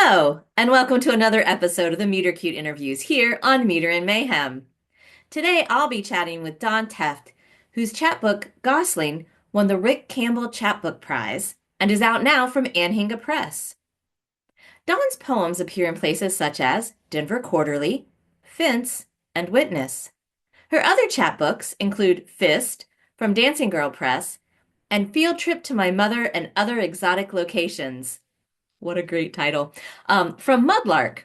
Hello, and welcome to another episode of the Meter Cute interviews here on Meter and Mayhem. Today I'll be chatting with Dawn Tefft, whose chapbook Gosling won the Rick Campbell Chapbook Prize and is out now from Anhinga Press. Dawn's poems appear in places such as Denver Quarterly, Fence, and Witness. Her other chapbooks include Fist from Dancing Girl Press and Field Trip to My Mother and Other Exotic Locations. What a great title. From Mudlark.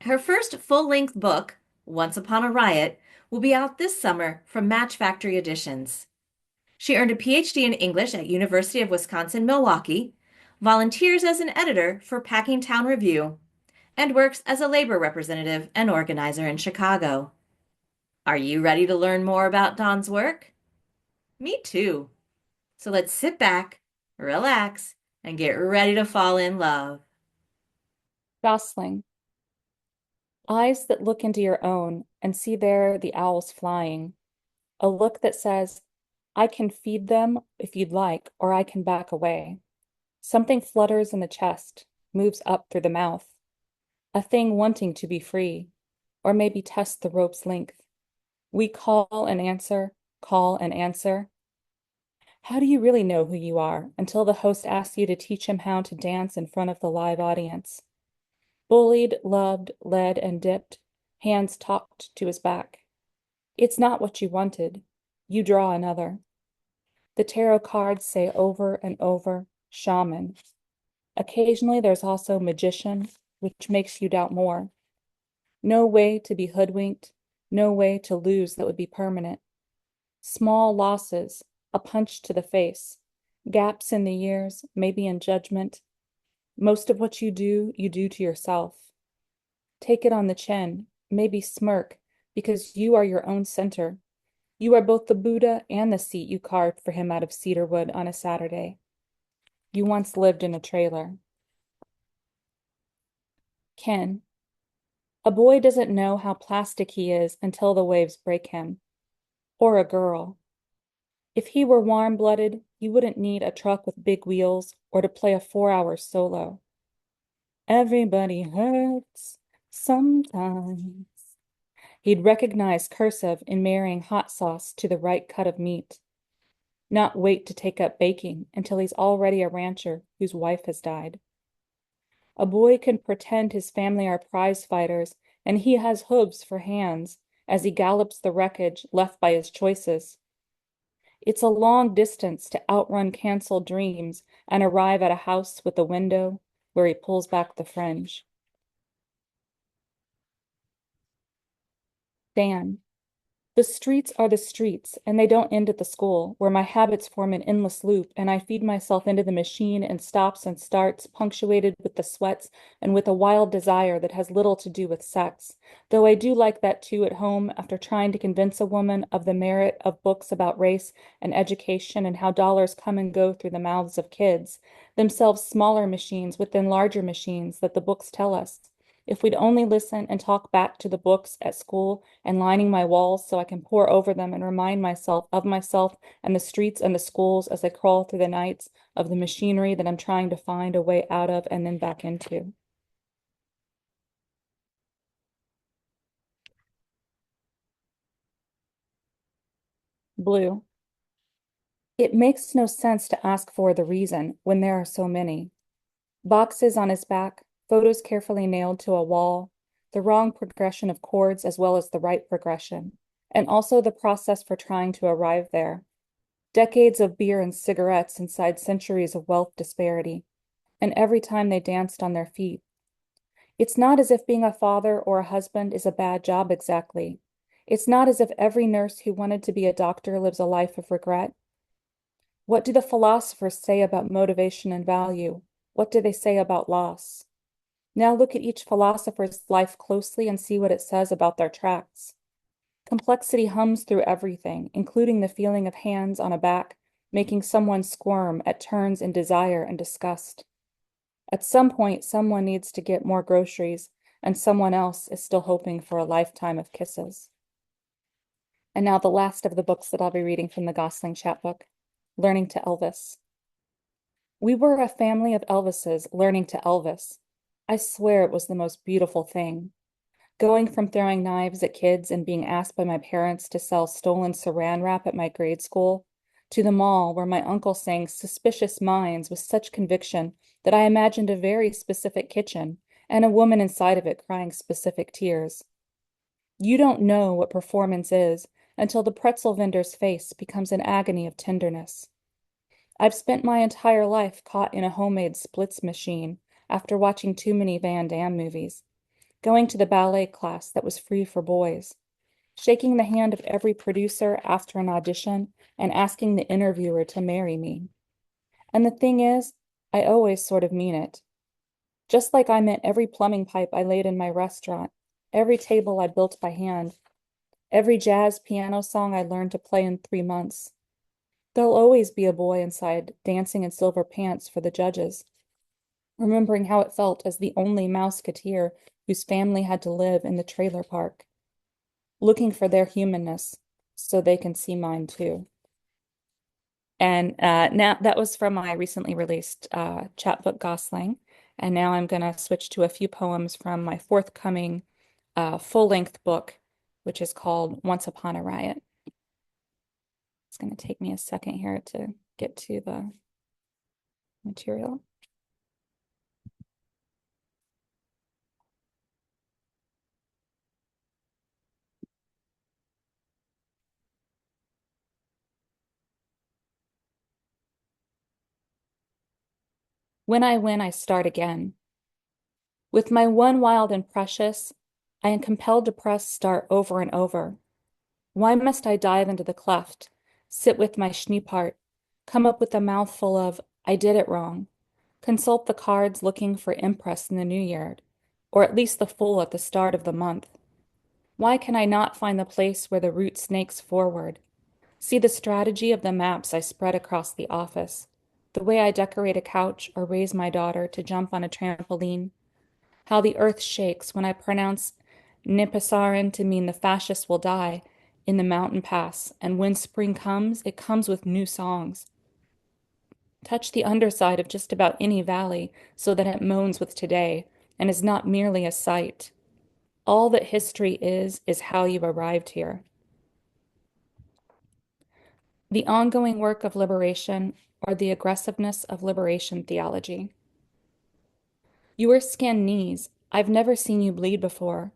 Her first full-length book, Once Upon a Riot, will be out this summer from Match Factory Editions. She earned a PhD in English at University of Wisconsin-Milwaukee, volunteers as an editor for Packingtown Review, and works as a labor representative and organizer in Chicago. Are you ready to learn more about Dawn's work? Me too. So let's sit back, relax, and get ready to fall in love. Gosling. Eyes that look into your own and see there the owls flying. A look that says, I can feed them if you'd like, or I can back away. Something flutters in the chest, moves up through the mouth. A thing wanting to be free, or maybe test the rope's length. We call and answer, call and answer. How do you really know who you are until the host asks you to teach him how to dance in front of the live audience? Bullied, loved, led, and dipped, hands talked to his back. It's not what you wanted. You draw another. The tarot cards say over and over, shaman. Occasionally there's also magician, which makes you doubt more. No way to be hoodwinked, no way to lose that would be permanent. Small losses, a punch to the face, gaps in the years, maybe in judgment. Most of what you do to yourself. Take it on the chin, maybe smirk, because you are your own center. You are both the Buddha and the seat you carved for him out of cedar wood on a Saturday. You once lived in a trailer. Ken. A boy doesn't know how plastic he is until the waves break him. Or a girl. If he were warm-blooded, you wouldn't need a truck with big wheels or to play a 4-hour solo. Everybody hurts sometimes. He'd recognize cursive in marrying hot sauce to the right cut of meat. Not wait to take up baking until he's already a rancher whose wife has died. A boy can pretend his family are prize fighters and he has hooves for hands as he gallops the wreckage left by his choices. It's a long distance to outrun canceled dreams and arrive at a house with a window where he pulls back the fringe. Dan. The streets are the streets, and they don't end at the school, where my habits form an endless loop, and I feed myself into the machine and stops and starts, punctuated with the sweats and with a wild desire that has little to do with sex, though I do like that too at home after trying to convince a woman of the merit of books about race and education and how dollars come and go through the mouths of kids, themselves smaller machines within larger machines that the books tell us. If we'd only listen and talk back to the books at school and lining my walls so I can pore over them and remind myself of myself and the streets and the schools as I crawl through the nights of the machinery that I'm trying to find a way out of and then back into. Blue. It makes no sense to ask for the reason when there are so many. Boxes on his back, photos carefully nailed to a wall, the wrong progression of chords as well as the right progression, and also the process for trying to arrive there. Decades of beer and cigarettes inside centuries of wealth disparity, and every time they danced on their feet. It's not as if being a father or a husband is a bad job exactly. It's not as if every nurse who wanted to be a doctor lives a life of regret. What do the philosophers say about motivation and value? What do they say about loss? Now look at each philosopher's life closely and see what it says about their tracts. Complexity hums through everything, including the feeling of hands on a back, making someone squirm at turns in desire and disgust. At some point, someone needs to get more groceries, and someone else is still hoping for a lifetime of kisses. And now the last of the books that I'll be reading from the Gosling chapbook, Learning to Elvis. We were a family of Elvises learning to Elvis. I swear it was the most beautiful thing. Going from throwing knives at kids and being asked by my parents to sell stolen saran wrap at my grade school, to the mall where my uncle sang Suspicious Minds with such conviction that I imagined a very specific kitchen and a woman inside of it crying specific tears. You don't know what performance is until the pretzel vendor's face becomes an agony of tenderness. I've spent my entire life caught in a homemade splits machine after watching too many Van Damme movies, going to the ballet class that was free for boys, shaking the hand of every producer after an audition and asking the interviewer to marry me. And the thing is, I always sort of mean it. Just like I meant every plumbing pipe I laid in my restaurant, every table I built by hand, every jazz piano song I learned to play in 3 months. There'll always be a boy inside dancing in silver pants for the judges, remembering how it felt as the only Mouseketeer whose family had to live in the trailer park, looking for their humanness so they can see mine too. And now that was from my recently released chapbook Gosling. And now I'm going to switch to a few poems from my forthcoming full-length book, which is called Once Upon a Riot. It's going to take me a second here to get to the material. When I win, I start again. With my one wild and precious, I am compelled to press start over and over. Why must I dive into the cleft, sit with my schneepart, come up with a mouthful of, I did it wrong, consult the cards looking for impress in the new year, or at least the full at the start of the month? Why can I not find the place where the route snakes forward? See the strategy of the maps I spread across the office, the way I decorate a couch or raise my daughter to jump on a trampoline, how the earth shakes when I pronounce Nipasaran to mean the fascists will die in the mountain pass, and when spring comes, it comes with new songs. Touch the underside of just about any valley so that it moans with today and is not merely a sight. All that history is how you arrived here. The ongoing work of liberation or the aggressiveness of liberation theology. You are skin knees. I've never seen you bleed before.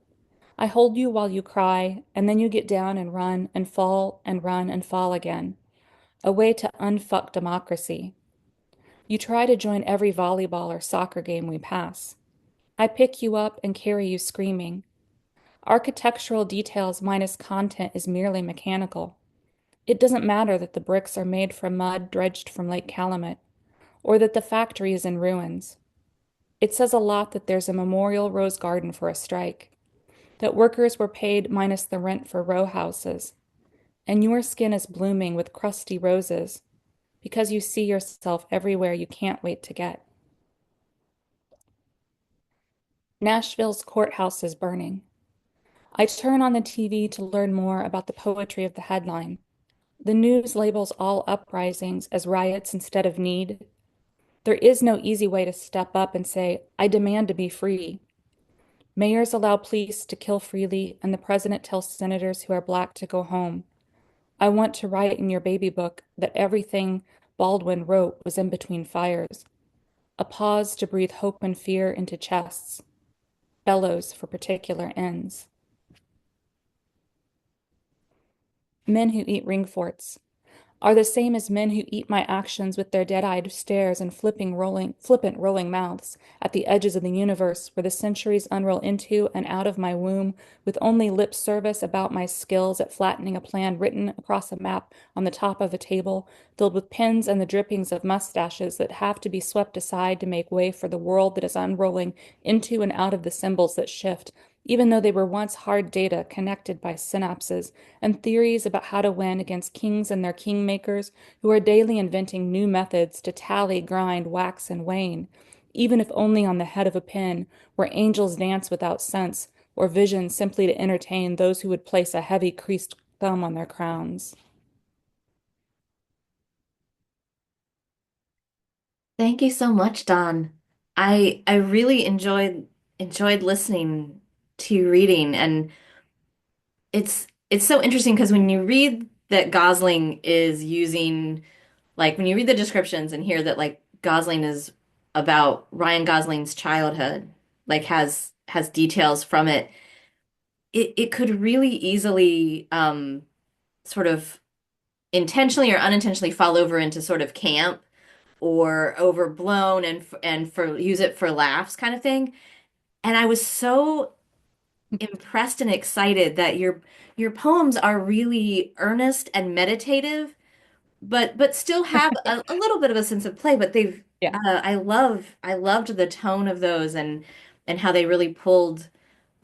I hold you while you cry, and then you get down and run and fall and run and fall again. A way to unfuck democracy. You try to join every volleyball or soccer game we pass. I pick you up and carry you screaming. Architectural details minus content is merely mechanical. It doesn't matter that the bricks are made from mud dredged from Lake Calumet, or that the factory is in ruins. It says a lot that there's a memorial rose garden for a strike, that workers were paid minus the rent for row houses, and your skin is blooming with crusty roses because you see yourself everywhere you can't wait to get. Nashville's courthouse is burning. I turn on the TV to learn more about the poetry of the headline. The news labels all uprisings as riots instead of need. There is no easy way to step up and say, I demand to be free. Mayors allow police to kill freely, and the president tells senators who are black to go home. I want to write in your baby book that everything Baldwin wrote was in between fires. A pause to breathe hope and fear into chests. Bellows for particular ends. Men who eat ring forts are the same as men who eat my actions with their dead-eyed stares and flippant rolling mouths at the edges of the universe where the centuries unroll into and out of my womb with only lip service about my skills at flattening a plan written across a map on the top of a table filled with pens and the drippings of mustaches that have to be swept aside to make way for the world that is unrolling into and out of the symbols that shift, even though they were once hard data connected by synapses, and theories about how to win against kings and their kingmakers who are daily inventing new methods to tally, grind, wax, and wane, even if only on the head of a pin, where angels dance without sense, or vision simply to entertain those who would place a heavy creased thumb on their crowns. Thank you so much, Dawn. I really enjoyed listening to you reading, and it's so interesting because when you read that Gosling is using, like when you read the descriptions and hear that like Gosling is about Ryan Gosling's childhood, like has details from it, it could really easily sort of intentionally or unintentionally fall over into sort of camp or overblown and for use it for laughs kind of thing. And I was so impressed and excited that your poems are really earnest and meditative, but still have a little bit of a sense of play. But they've Yeah. I loved the tone of those and how they really pulled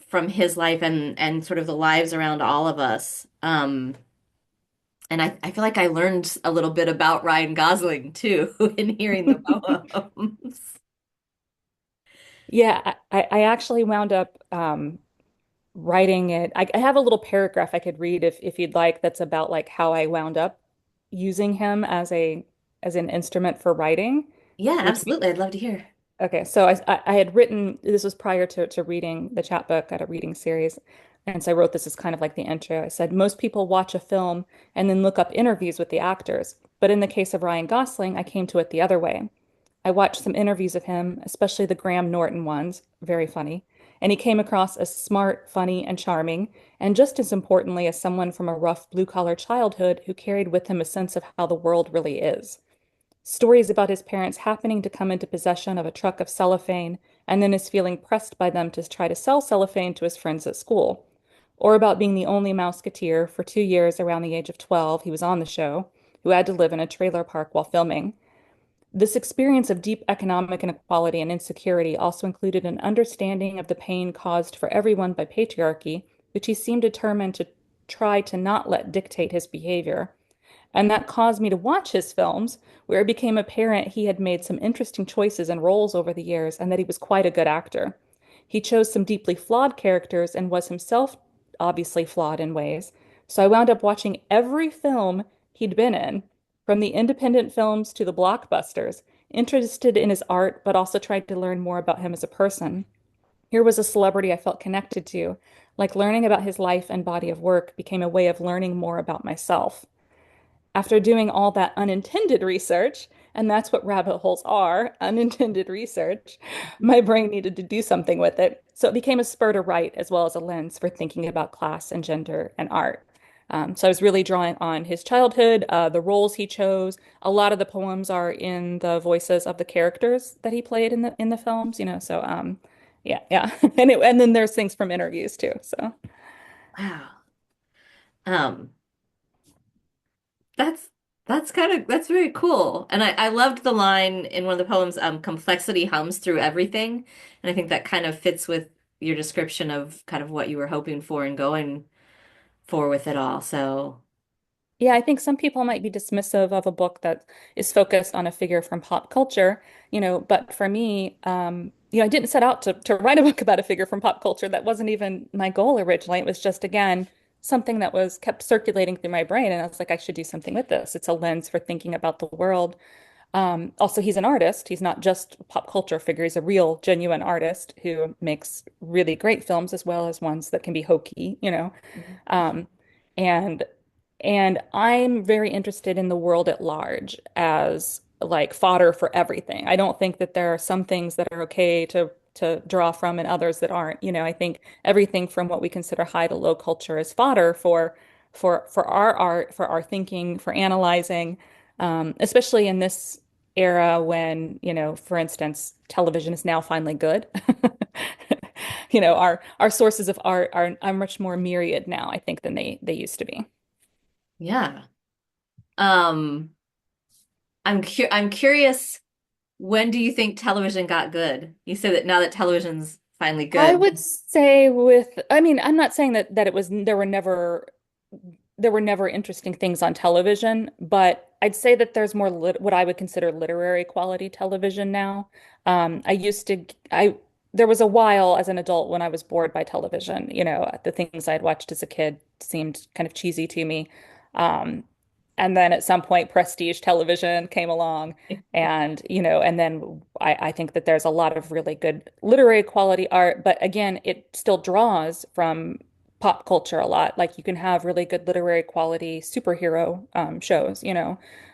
from his life and sort of the lives around all of us. And I feel like I learned a little bit about Ryan Gosling too in hearing the poems. Yeah, I actually wound up writing it. I have a little paragraph I could read if you'd like that's about like how I wound up using him as an instrument for writing, Yeah, which absolutely. I'd love to hear. okay, so I had written this was prior to reading the chapbook at a reading series. And so I wrote this as kind of like the intro. I said, most people watch a film and then look up interviews with the actors. But in the case of Ryan Gosling, I came to it the other way. I watched some interviews of him, especially the Graham Norton ones, very funny. And he came across as smart, funny, and charming, and just as importantly, as someone from a rough blue-collar childhood who carried with him a sense of how the world really is. Stories about his parents happening to come into possession of a truck of cellophane and then his feeling pressed by them to try to sell cellophane to his friends at school. Or about being the only Mouseketeer for 2 years around the age of 12, he was on the show, who had to live in a trailer park while filming. This experience of deep economic inequality and insecurity also included an understanding of the pain caused for everyone by patriarchy, which he seemed determined to try to not let dictate his behavior. And that caused me to watch his films, where it became apparent he had made some interesting choices and roles over the years, and that he was quite a good actor. He chose some deeply flawed characters and was himself obviously flawed in ways. So I wound up watching every film he'd been in, from the independent films to the blockbusters, interested in his art, but also tried to learn more about him as a person. Here was a celebrity I felt connected to, like learning about his life and body of work became a way of learning more about myself. After doing all that unintended research, and that's what rabbit holes are, unintended research, my brain needed to do something with it. So it became a spur to write as well as a lens for thinking about class and gender and art. So I was really drawing on his childhood, the roles he chose. A lot of the poems are in the voices of the characters that he played in the films, So yeah, yeah, and then there's things from interviews too. So Wow. Um, that's that's very cool. And I loved the line in one of the poems, complexity hums through everything. And I think that kind of fits with your description of kind of what you were hoping for and going for with it all. So yeah, I think some people might be dismissive of a book that is focused on a figure from pop culture, but for me, I didn't set out to write a book about a figure from pop culture. That wasn't even my goal originally. It was just, again, something that was kept circulating through my brain. And I was like, I should do something with this. It's a lens for thinking about the world. Also, he's an artist. He's not just a pop culture figure. He's a real, genuine artist who makes really great films as well as ones that can be hokey. Um, and and I'm very interested in the world at large as like fodder for everything. I don't think that there are some things that are okay to draw from and others that aren't. I think everything from what we consider high to low culture is fodder for our art, for our thinking, for analyzing, especially in this era when, for instance, television is now finally good. Our sources of art are much more myriad now, I think, than they used to be. yeah. Um, I'm curious, when do you think television got good? You said that now that television's finally I good. would say I mean, I'm not saying that it was there were never interesting things on television, but I'd say that there's more what I would consider literary quality television now. I used to I There was a while as an adult when I was bored by television. The things I'd watched as a kid seemed kind of cheesy to me. Um, And then at some point, prestige television came along, and and then I think that there's a lot of really good literary quality art, but again, it still draws from pop culture a lot. Like you can have really good literary quality superhero shows,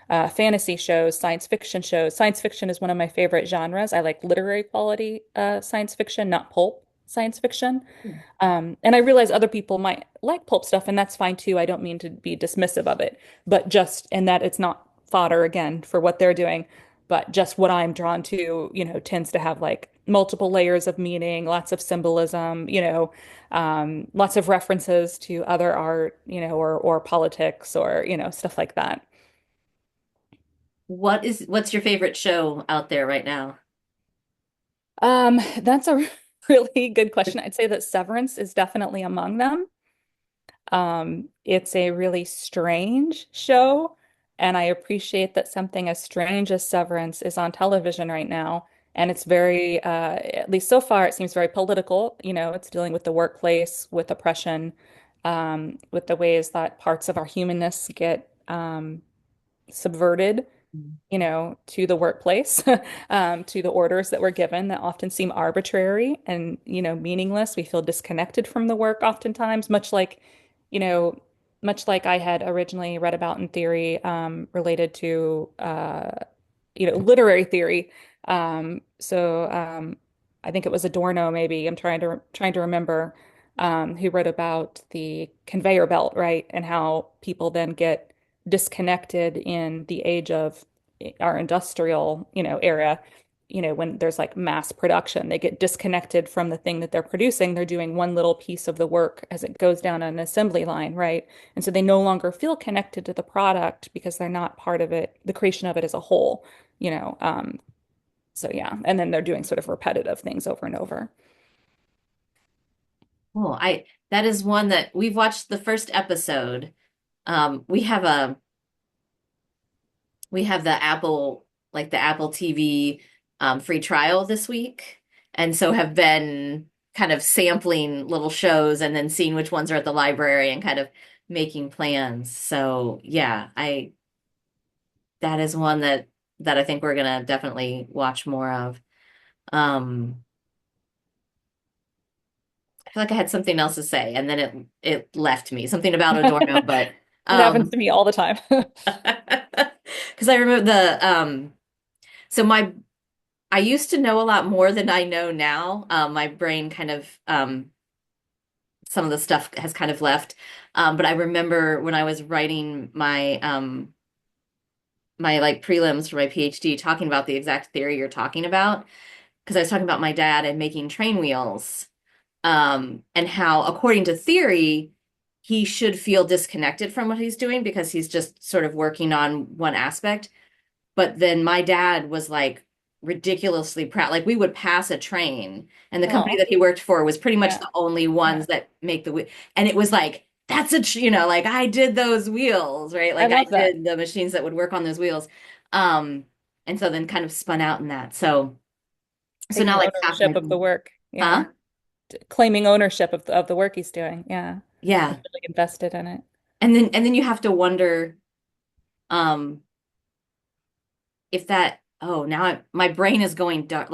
fantasy shows, science fiction shows. Science fiction is one of my favorite genres. I like literary quality science fiction, not pulp science fiction. And I realize other people might like pulp stuff, and that's fine too. I don't mean to be dismissive of it, but just in that it's not fodder again for what they're doing, but just what I'm drawn to, tends to have like multiple layers of meaning, lots of symbolism, lots of references to other art, or politics or, stuff like that. What's your favorite show out there right now? That's a really good question. I'd say that Severance is definitely among them. It's a really strange show, and I appreciate that something as strange as Severance is on television right now. And it's very, at least so far, it seems very political. It's dealing with the workplace, with oppression, with the ways that parts of our humanness get subverted, to the workplace, to the orders that we're given that often seem arbitrary and, meaningless. We feel disconnected from the work oftentimes, you know, much like I had originally read about in theory, related to, literary theory. I think it was Adorno, maybe. I'm trying to remember, who wrote about the conveyor belt, right? And how people then get disconnected in the age of our industrial, era, when there's like mass production, they get disconnected from the thing that they're producing. They're doing one little piece of the work as it goes down an assembly line, right? And so they no longer feel connected to the product because they're not part of it, the creation of it as a whole, you know. So yeah, and then they're doing sort of repetitive things over and over. Oh, that is one that we've watched the first episode. We have the Apple TV free trial this week, and so have been kind of sampling little shows and then seeing which ones are at the library and kind of making plans. So yeah, I that is one that I think we're gonna definitely watch more of. I feel like I had something else to say and then it left me. Something about Adorno, but It happens um to me all the time. because I remember so I used to know a lot more than I know now. My brain kind of some of the stuff has kind of left. But I remember when I was writing my like prelims for my PhD talking about the exact theory you're talking about because I was talking about my dad and making train wheels. And how, according to theory, he should feel disconnected from what he's doing because he's just sort of working on one aspect. But then my dad was like ridiculously proud. Like we would pass a train, and the company Oh, that he worked for was pretty much yeah, the only yeah. ones that make the wheel. And it was like, that's like I did those wheels, right? I Like I love that. did the machines that would work on those wheels. Um, and so then kind of spun out in that. So now Taking like half my ownership of the work. Yeah. huh? Claiming ownership of the work he's doing. Yeah. He's Yeah. really invested in it. And then you have to wonder um if that oh now my brain is going dark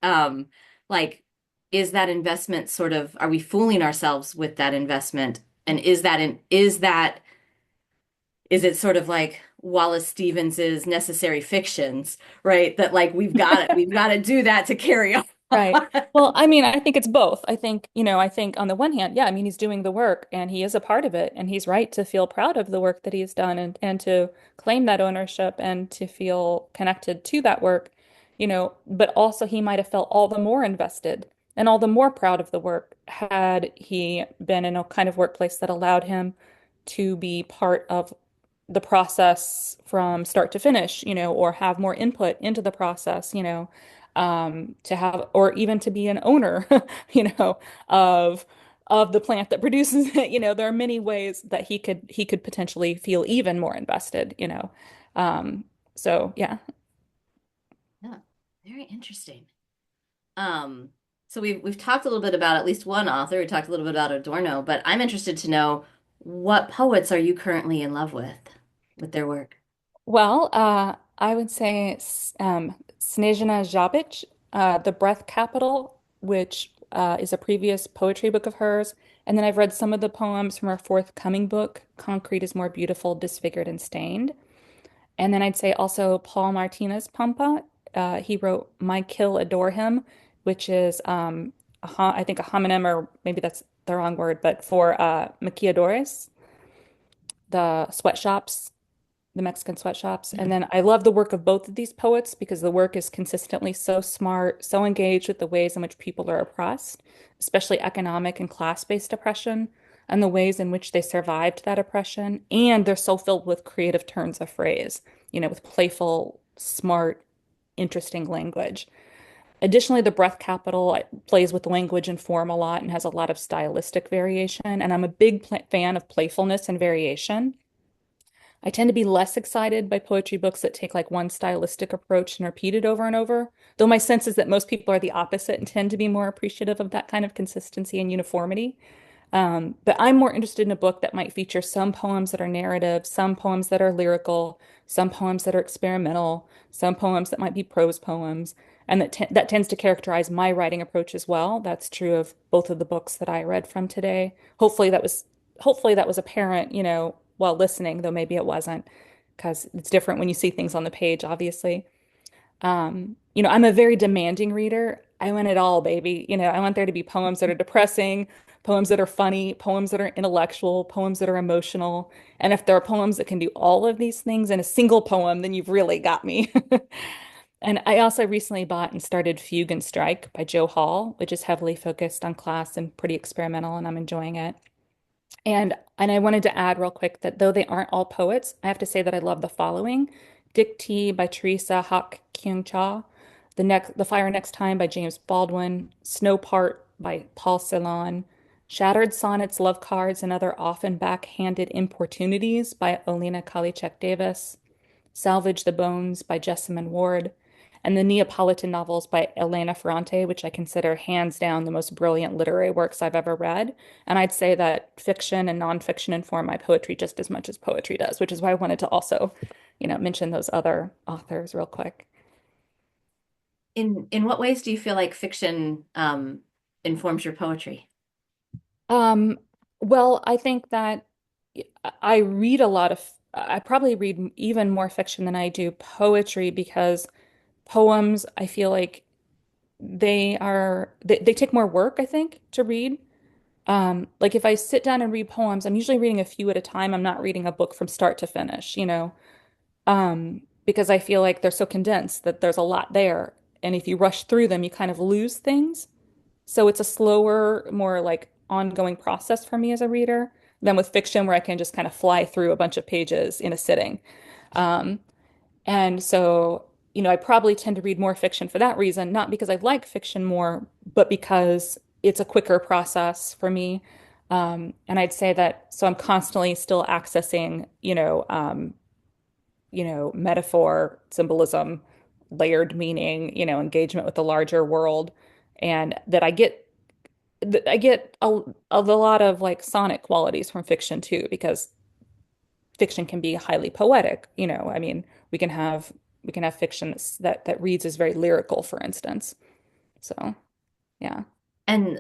um like is that investment sort of are we fooling ourselves with that investment and is it sort of like Wallace Stevens's Necessary Fictions, right? That like we've got to do that to carry on. Right. Well, I mean, I think it's both. I think on the one hand, yeah, I mean, he's doing the work and he is a part of it, and he's right to feel proud of the work that he's done and to claim that ownership and to feel connected to that work, but also he might have felt all the more invested and all the more proud of the work had he been in a kind of workplace that allowed him to be part of the process from start to finish, or have more input into the process, to have, or even to be an owner, of the plant that produces it. There are many ways that he could potentially feel even more invested, Um, so yeah. Yeah, very interesting. Um, so we've talked a little bit about at least one author. We talked a little bit about Adorno, but I'm interested to know what poets are you currently in love with? with their work? Well, I would say Snežana Žabić, The Breath Capital, which is a previous poetry book of hers. And then I've read some of the poems from her forthcoming book, Concrete is More Beautiful, Disfigured and Stained. And then I'd say also Paul Martínez Pompa. He wrote My Kill Adore Him, which is I think a homonym, or maybe that's the wrong word, but for maquiladores, the sweatshops, the Mexican sweatshops. And then I love the work of both of these poets because the work is consistently so smart, so engaged with the ways in which people are oppressed, especially economic and class-based oppression, and the ways in which they survived that oppression. And they're so filled with creative turns of phrase, with playful, smart, interesting language. Additionally, the breath capital plays with language and form a lot and has a lot of stylistic variation. And I'm a big fan of playfulness and variation. I tend to be less excited by poetry books that take like one stylistic approach and repeat it over and over, though my sense is that most people are the opposite and tend to be more appreciative of that kind of consistency and uniformity. But I'm more interested in a book that might feature some poems that are narrative, some poems that are lyrical, some poems that are experimental, some poems that might be prose poems, and that tends to characterize my writing approach as well. That's true of both of the books that I read from today. Hopefully that was apparent, while listening, though maybe it wasn't, because it's different when you see things on the page, obviously. I'm a very demanding reader. I want it all, baby. I want there to be poems that are depressing, poems that are funny, poems that are intellectual, poems that are emotional. And if there are poems that can do all of these things in a single poem, then you've really got me. And I also recently bought and started Fugue and Strike by Joe Hall, which is heavily focused on class and pretty experimental, and I'm enjoying it. And I wanted to add real quick that though they aren't all poets, I have to say that I love the following. Dictee by Teresa Hak Kyung Cha, The Fire Next Time by James Baldwin, Snow Part by Paul Celan, Shattered Sonnets, Love Cards, and Other Often Backhanded Importunities by Olena Kalichek Davis, Salvage the Bones by Jessamine Ward, and the Neapolitan novels by Elena Ferrante, which I consider hands down the most brilliant literary works I've ever read. And I'd say that fiction and nonfiction inform my poetry just as much as poetry does, which is why I wanted to also, mention those other authors real quick. In what ways do you feel like fiction informs your poetry? Um, well, I think that I read a lot of, I probably read even more fiction than I do poetry because poems, I feel like they take more work, I think, to read. Like if I sit down and read poems, I'm usually reading a few at a time. I'm not reading a book from start to finish, because I feel like they're so condensed that there's a lot there. And if you rush through them, you kind of lose things. So it's a slower, more like ongoing process for me as a reader than with fiction, where I can just kind of fly through a bunch of pages in a sitting. Um, and so, I probably tend to read more fiction for that reason, not because I like fiction more, but because it's a quicker process for me. And I'd say that, so I'm constantly still accessing, metaphor, symbolism, layered meaning, engagement with the larger world, and that I get a lot of like sonic qualities from fiction too, because fiction can be highly poetic. I mean, we can have we can have fiction that reads as very lyrical, for instance. So, yeah. And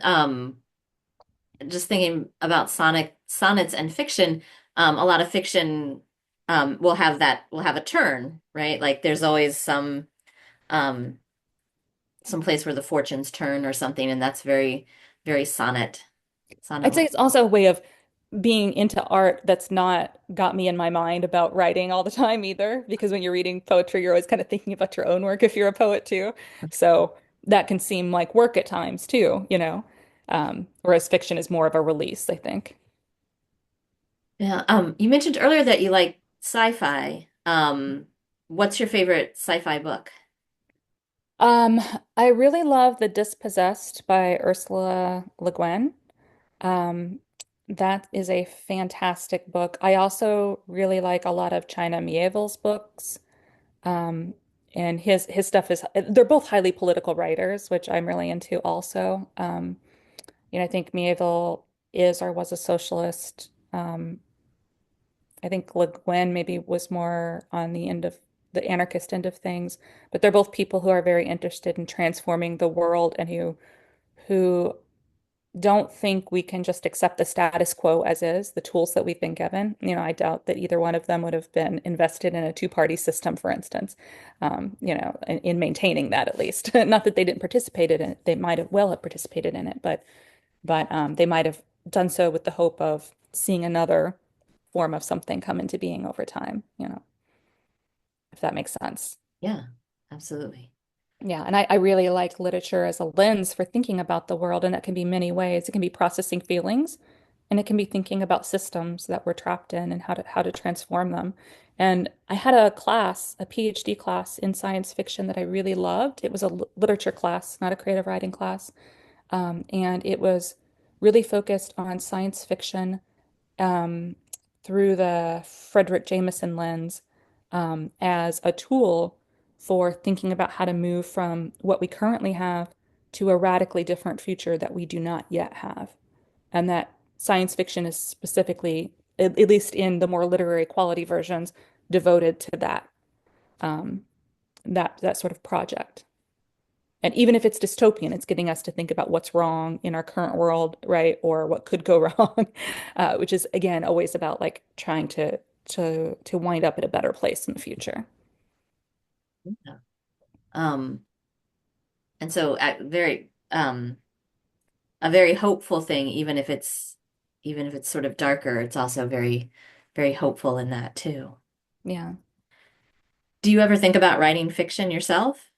just thinking about sonnets and fiction, a lot of fiction will have a turn, right? Like there's always um, some place where the fortunes turn or something, and that's very, very sonnet I'd say like. it's also a way of being into art that's not got me in my mind about writing all the time either, because when you're reading poetry, you're always kind of thinking about your own work if you're a poet too. So that can seem like work at times too, whereas fiction is more of a release, I think. Yeah. You mentioned earlier that you like sci-fi. What's your favorite sci-fi book? Um, I really love The Dispossessed by Ursula Le Guin. Um, that is a fantastic book. I also really like a lot of China Miéville's books. Um, and his stuff is they're both highly political writers, which I'm really into also. I think Miéville is or was a socialist. I think Le Guin maybe was more on the end of the anarchist end of things, but they're both people who are very interested in transforming the world and who don't think we can just accept the status quo as is, the tools that we've been given. I doubt that either one of them would have been invested in a two-party system, for instance, in maintaining that at least. Not that they didn't participate in it. They might have well have participated in it, but they might have done so with the hope of seeing another form of something come into being over time, if that makes sense. Yeah, absolutely. Yeah, and I really like literature as a lens for thinking about the world, and that can be many ways. It can be processing feelings, and it can be thinking about systems that we're trapped in and how to transform them. And I had a class, a PhD class in science fiction that I really loved. It was a literature class, not a creative writing class. And it was really focused on science fiction um, through the Frederick Jameson lens as a tool for thinking about how to move from what we currently have to a radically different future that we do not yet have. And that science fiction is specifically, at least in the more literary quality versions, devoted to um, that sort of project. And even if it's dystopian, it's getting us to think about what's wrong in our current world, right? Or what could go wrong, which is again always about like trying to wind up at a better place in the future. Yeah. Um, and so a very hopeful thing, even if it's sort of darker, it's also very, very hopeful in that too. Yeah. Do you ever think about writing fiction yourself?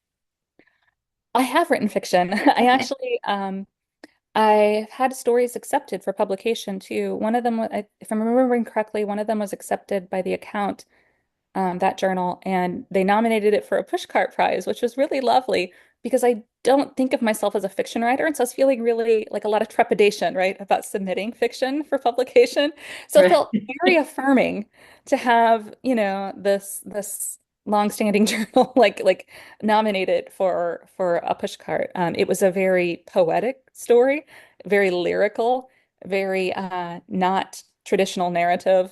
I have written fiction. I Okay. actually I had stories accepted for publication too. One of them, if I'm remembering correctly, one of them was accepted by the account that journal, and they nominated it for a pushcart prize, which was really lovely because I don't think of myself as a fiction writer, and so I was feeling really like a lot of trepidation, right, about submitting fiction for publication. So it Right. felt very affirming to have, this long-standing journal like nominated for a pushcart. It was a very poetic story, very lyrical, very not traditional narrative.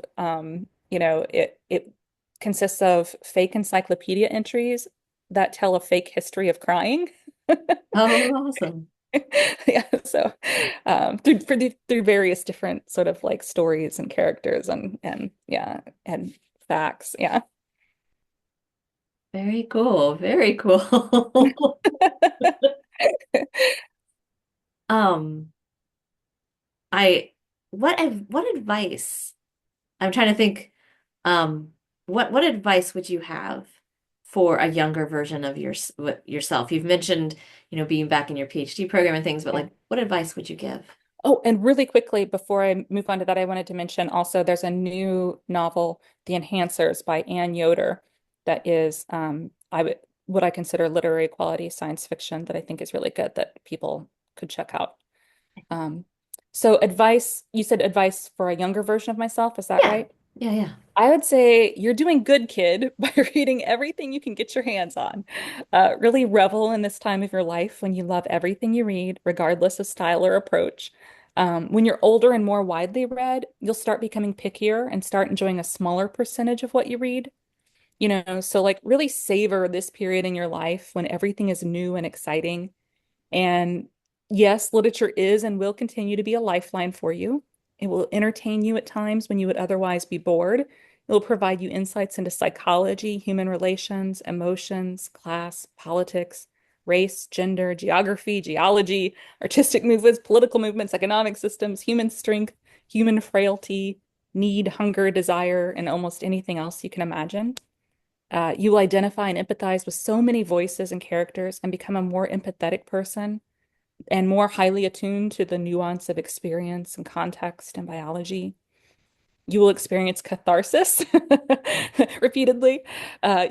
It consists of fake encyclopedia entries that tell a fake history of crying. Oh, awesome. Yeah, so through various different sort of like stories and characters and yeah and facts. Yeah. Very cool. Very cool. Um, I what advice? I'm trying to think, um, what advice would you have for a younger version of yourself? You've mentioned, being back in your PhD program and things, but Yeah. like what advice would you give? Oh, and really quickly before I move on to that, I wanted to mention also there's a new novel, The Enhancers by Anne Yoder, that is I would what I consider literary quality science fiction that I think is really good that people could check out. Um, so advice, you said advice for a younger version of myself, is that Yeah. right? Yeah, yeah. I would say you're doing good, kid, by reading everything you can get your hands on. Really revel in this time of your life when you love everything you read, regardless of style or approach. When you're older and more widely read, you'll start becoming pickier and start enjoying a smaller percentage of what you read. So like really savor this period in your life when everything is new and exciting. And yes, literature is and will continue to be a lifeline for you. It will entertain you at times when you would otherwise be bored. It will provide you insights into psychology, human relations, emotions, class, politics, race, gender, geography, geology, artistic movements, political movements, economic systems, human strength, human frailty, need, hunger, desire, and almost anything else you can imagine. You will identify and empathize with so many voices and characters and become a more empathetic person and more highly attuned to the nuance of experience and context and biology. You will experience catharsis repeatedly.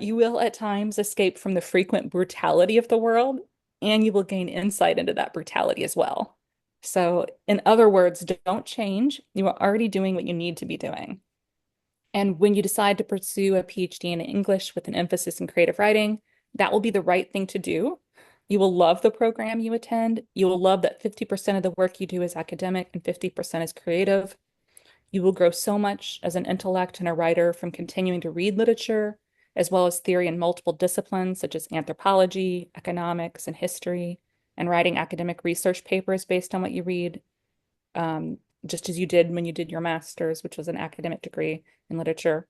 You will at times escape from the frequent brutality of the world, and you will gain insight into that brutality as well. So, in other words, don't change. You are already doing what you need to be doing. And when you decide to pursue a PhD in English with an emphasis in creative writing, that will be the right thing to do. You will love the program you attend. You will love that 50% of the work you do is academic and 50% is creative. You will grow so much as an intellect and a writer from continuing to read literature, as well as theory in multiple disciplines such as anthropology, economics, and history, and writing academic research papers based on what you read, um, just as you did when you did your master's, which was an academic degree in literature.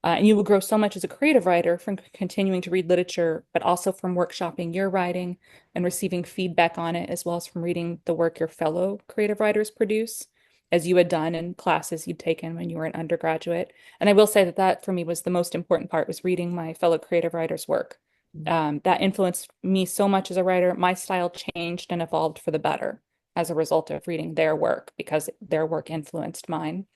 And you will grow so much as a creative writer from continuing to read literature, but also from workshopping your writing and receiving feedback on it, as well as from reading the work your fellow creative writers produce, as you had done in classes you'd taken when you were an undergraduate. And I will say that that for me was the most important part, was reading my fellow creative writers' work. That influenced me so much as a writer. My style changed and evolved for the better as a result of reading their work, because their work influenced mine.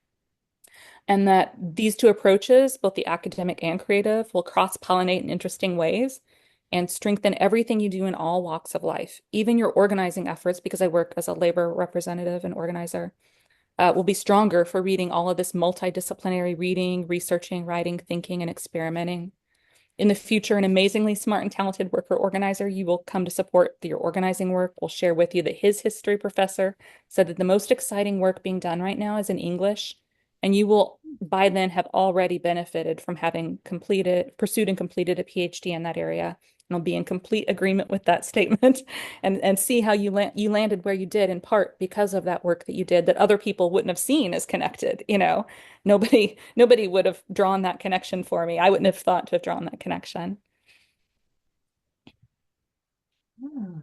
And that these two approaches, both the academic and creative, will cross-pollinate in interesting ways and strengthen everything you do in all walks of life. Even your organizing efforts, because I work as a labor representative and organizer, will be stronger for reading all of this multidisciplinary reading, researching, writing, thinking, and experimenting. In the future, an amazingly smart and talented worker organizer you will come to support your organizing work will share with you that his history professor said that the most exciting work being done right now is in English, and you will by then have already benefited from having pursued and completed a PhD in that area. And I'll be in complete agreement with that statement and see how you landed where you did in part because of that work that you did that other people wouldn't have seen as connected, you know. Nobody would have drawn that connection for me. I wouldn't have thought to have drawn that connection. Hmm.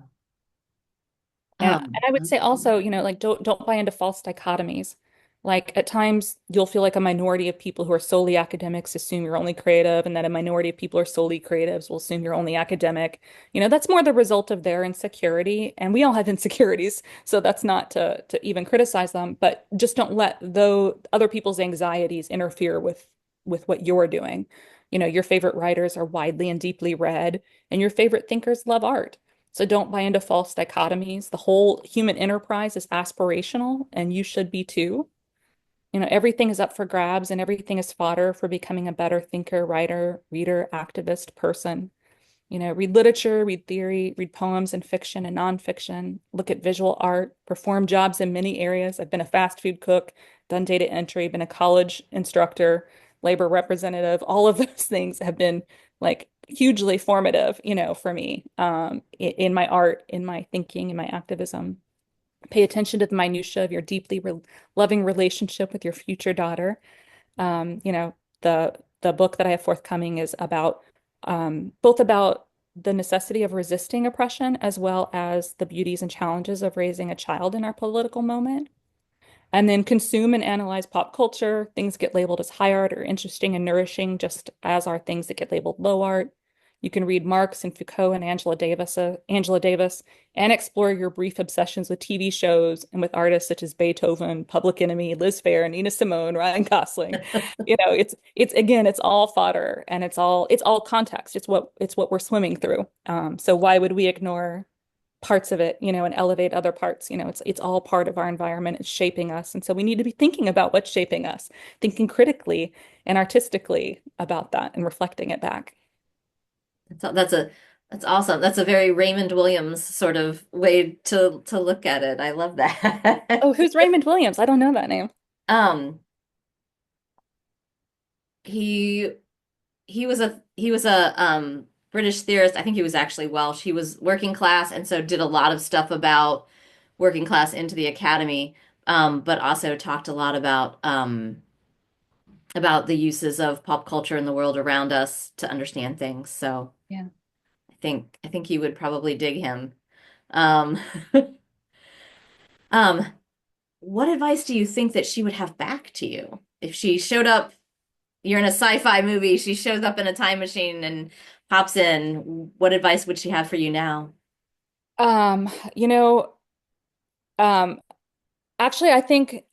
Yeah. And I would say Okay. also, like don't buy into false dichotomies. Like at times you'll feel like a minority of people who are solely academics assume you're only creative, and then a minority of people who are solely creatives will assume you're only academic. That's more the result of their insecurity. And we all have insecurities, so that's not to even criticize them, but just don't let though other people's anxieties interfere with what you're doing. Your favorite writers are widely and deeply read, and your favorite thinkers love art. So don't buy into false dichotomies. The whole human enterprise is aspirational, and you should be too. Everything is up for grabs and everything is fodder for becoming a better thinker, writer, reader, activist, person. Read literature, read theory, read poems and fiction and nonfiction, look at visual art, perform jobs in many areas. I've been a fast food cook, done data entry, been a college instructor, labor representative. All of those things have been like hugely formative, for me, in my art, in my thinking, in my activism. Pay attention to the minutia of your deeply loving relationship with your future daughter. The book that I have forthcoming is about both about the necessity of resisting oppression as well as the beauties and challenges of raising a child in our political moment. And then consume and analyze pop culture. Things get labeled as high art or interesting and nourishing, just as are things that get labeled low art. You can read Marx and Foucault and Angela Davis, and explore your brief obsessions with TV shows and with artists such as Beethoven, Public Enemy, Liz Phair, Nina Simone, Ryan Gosling. It's again, it's all fodder, and it's all context. It's what we're swimming through. So why would we ignore parts of it, and elevate other parts? It's all part of our environment. It's shaping us. And so we need to be thinking about what's shaping us, thinking critically and artistically about that and reflecting it back. That's awesome. That's a very Raymond Williams sort of way to look at it. I love that. Oh, who's Raymond Williams? I don't know that name. Um, he he was a British theorist. I think he was actually Welsh. He was working class and so did a lot of stuff about working class into the academy, but also talked a lot about the uses of pop culture in the world around us to understand things. So Yeah. I think you would probably dig him. Um, um, what advice do you think that she would have back to you if she showed up? You're in a sci-fi movie. She shows up in a time machine and pops in. What advice would she have for you now? Um, you know, um, Actually, I think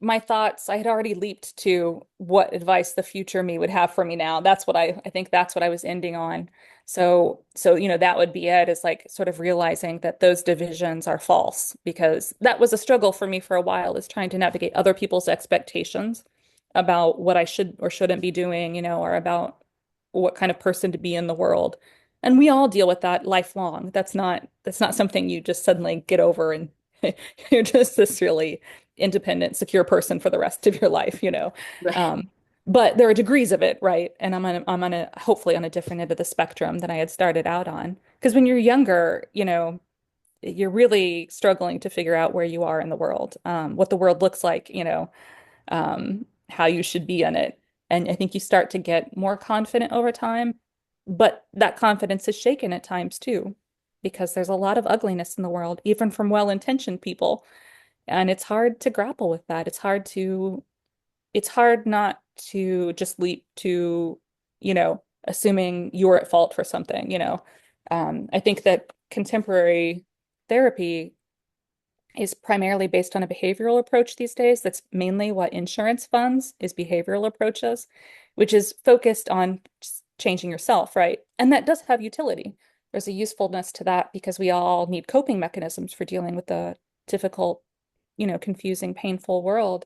my thoughts, I had already leaped to what advice the future me would have for me now. I think that's what I was ending on. So that would be it, is like sort of realizing that those divisions are false, because that was a struggle for me for a while, is trying to navigate other people's expectations about what I should or shouldn't be doing, or about what kind of person to be in the world. And we all deal with that lifelong. That's not something you just suddenly get over You're just this really independent, secure person for the rest of your life, you know. Right. Um, but there are degrees of it, right? And I'm on a hopefully on a different end of the spectrum than I had started out on. Because when you're younger, you know, you're really struggling to figure out where you are in the world, what the world looks like, you know, how you should be in it. And I think you start to get more confident over time, but that confidence is shaken at times too, because there's a lot of ugliness in the world, even from well-intentioned people. And it's hard to grapple with that. It's hard not to just leap to, you know, assuming you're at fault for something, you know. I think that contemporary therapy is primarily based on a behavioral approach these days. That's mainly what insurance funds is behavioral approaches, which is focused on changing yourself, right? And that does have utility. There's a usefulness to that because we all need coping mechanisms for dealing with the difficult, you know, confusing, painful world.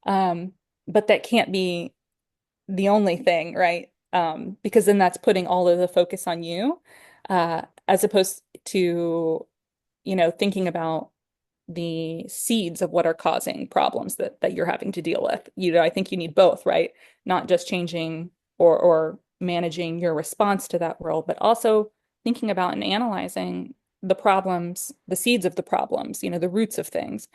Um, but that can't be the only thing, right? Because then that's putting all of the focus on you, as opposed to, you know, thinking about the seeds of what are causing problems that you're having to deal with. You know, I think you need both, right? Not just changing or managing your response to that world, but also thinking about and analyzing the problems, the seeds of the problems, you know, the roots of things,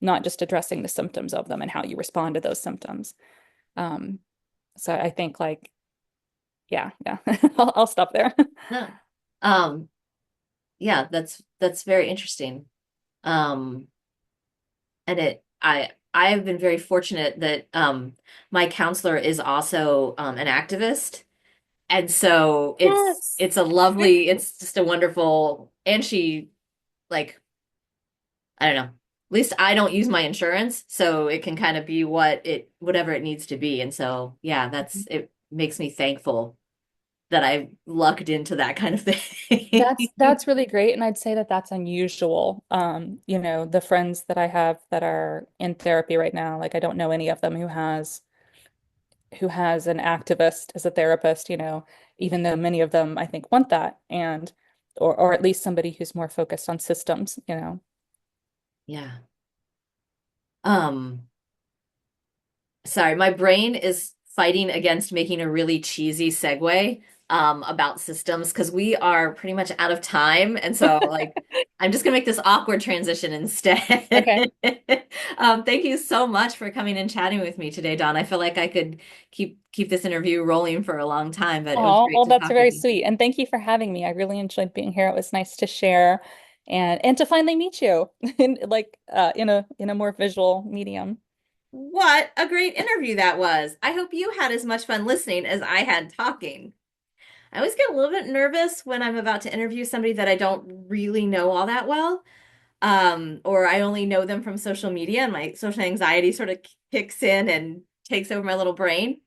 not just addressing the symptoms of them and how you respond to those symptoms. Um, so I think like, yeah, I'll stop there. No. Um, yeah, that's very interesting. Um, and I have been very fortunate that my counselor is also an activist. And so Yes. it's a lovely, it's just a wonderful, and she like, I don't know. At least I don't use my insurance, so it can kind of be whatever it needs to be. And so yeah, it makes me thankful that I lucked into that kind of thing. That's really great, and I'd say that that's unusual. You know, the friends that I have that are in therapy right now, like I don't know any of them who has an activist as a therapist, you know, even though many of them I think want that and or at least somebody who's more focused on systems, you know. Yeah. Um, Sorry, my brain is fighting against making a really cheesy segue about systems because we are pretty much out of time. And so, like, I'm just gonna make this awkward transition instead. Okay. Thank you so much for coming and chatting with me today, Dawn. I feel like I could keep this interview rolling for a long time, but it was Oh, great well, to that's talk with very you. sweet. And thank you for having me. I really enjoyed being here. It was nice to share and to finally meet you in like in a more visual medium. What a great interview that was. I hope you had as much fun listening as I had talking. I always get a little bit nervous when I'm about to interview somebody that I don't really know all that well, or I only know them from social media, and my social anxiety sort of kicks in and takes over my little brain.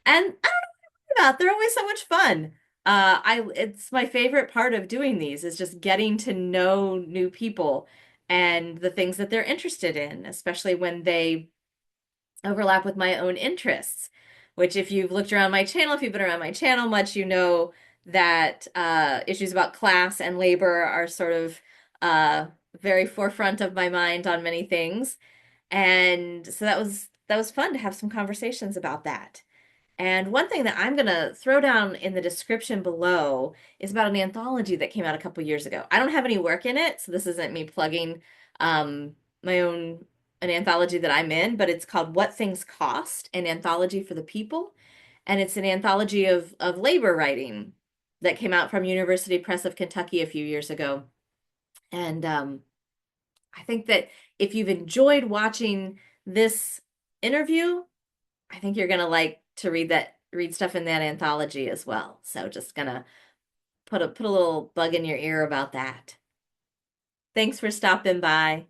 And I don't know about, they're always so much fun. It's my favorite part of doing these is just getting to know new people and the things that they're interested in, especially when they overlap with my own interests, which if you've looked around my channel, if you've been around my channel much, you know that issues about class and labor are sort of uh, very forefront of my mind on many things. And so that was fun to have some conversations about that. And one thing that I'm going to throw down in the description below is about an anthology that came out a couple years ago. I don't have any work in it, so this isn't me plugging um, my own an anthology that I'm in, but it's called What Things Cost, an anthology for the people, and it's an anthology of labor writing that came out from University Press of Kentucky a few years ago. And I think that if you've enjoyed watching this interview, I think you're gonna like to read stuff in that anthology as well. So just gonna put a little bug in your ear about that. Thanks for stopping by.